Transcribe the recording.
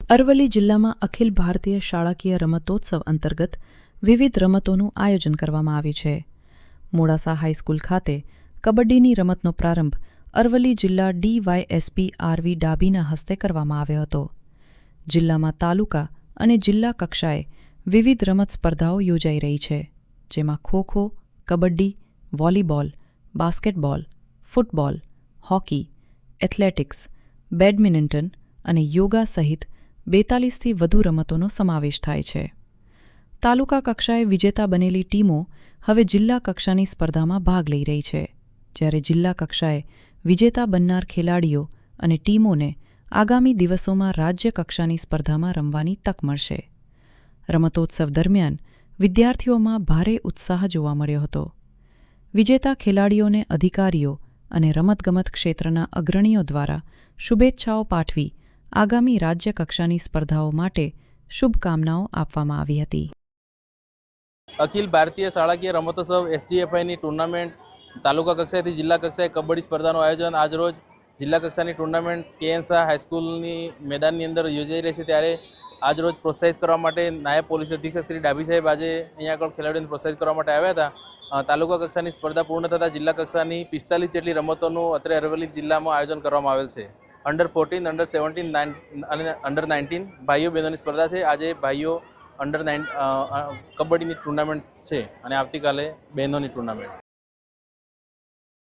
અરવલ્લી જિલ્લામાં અખિલ ભારતીય શાળાકીય રમતોત્સવ અંતર્ગત વિવિધ રમતોનું આયોજન કરવામાં આવ્યું છે. મોડાસા હાઈસ્કૂલ ખાતે કબડ્ડીની રમતનો પ્રારંભ અરવલ્લી જિલ્લા ડીવાયએસપી આરવી ડાબીના હસ્તે કરવામાં આવ્યો હતો. જિલ્લામાં તાલુકા અને જિલ્લા કક્ષાએ વિવિધ રમત સ્પર્ધાઓ યોજાઈ રહી છે, જેમાં kho-kho, kabaddi, volleyball, basketball, football, hockey, athletics, badminton અને યોગા સહિત 42થી વધુ રમતોનો સમાવેશ થાય છે. તાલુકા કક્ષાએ વિજેતા બનેલી ટીમો હવે જિલ્લા કક્ષાની સ્પર્ધામાં ભાગ લઈ રહી છે, જ્યારે જિલ્લા કક્ષાએ વિજેતા બનનાર ખેલાડીઓ અને ટીમોને આગામી દિવસોમાં રાજ્ય કક્ષાની સ્પર્ધામાં રમવાની તક મળશે. રમતોત્સવ દરમિયાન વિદ્યાર્થીઓમાં ભારે ઉત્સાહ જોવા મળ્યો હતો. વિજેતા ખેલાડીઓને અધિકારીઓ અને રમતગમત ક્ષેત્રના અગ્રણીઓ દ્વારા શુભેચ્છાઓ પાઠવી આગામી રાજ્ય કક્ષાની સ્પર્ધાઓ માટે શુભકામનાઓ આપવામાં આવી હતી. અખિલ ભારતીય શાળાકીય રમતોત્સવ SGFIની ટુર્નામેન્ટ તાલુકા કક્ષાએથી જિલ્લા કક્ષાએ કબડ્ડી સ્પર્ધાનું આયોજન આજરોજ જિલ્લા કક્ષાની ટુર્નામેન્ટ KN શાહ હાઈસ્કૂલની મેદાનની અંદર યોજાઈ રહી છે. ત્યારે આજરોજ પ્રોત્સાહિત કરવા માટે નાયબ પોલીસ અધિક્ષક શ્રી ડાબી સાહેબ આજે અહીંયા આગળ ખેલાડીઓને પ્રોત્સાહિત કરવા માટે આવ્યા હતા. તાલુકા કક્ષાની સ્પર્ધા પૂર્ણ થતાં જિલ્લા કક્ષાની 45 જેટલી રમતોનું અત્યારે અરવલ્લી જિલ્લામાં આયોજન કરવામાં આવેલ છે. અંડર 14, અંડર 17 અને અંડર 19 ભાઈઓ બહેનોની સ્પર્ધા છે. આજે ભાઈઓ અંડર 9 કબડ્ડીની ટુર્નામેન્ટ છે અને આવતીકાલે બહેનોની ટુર્નામેન્ટ.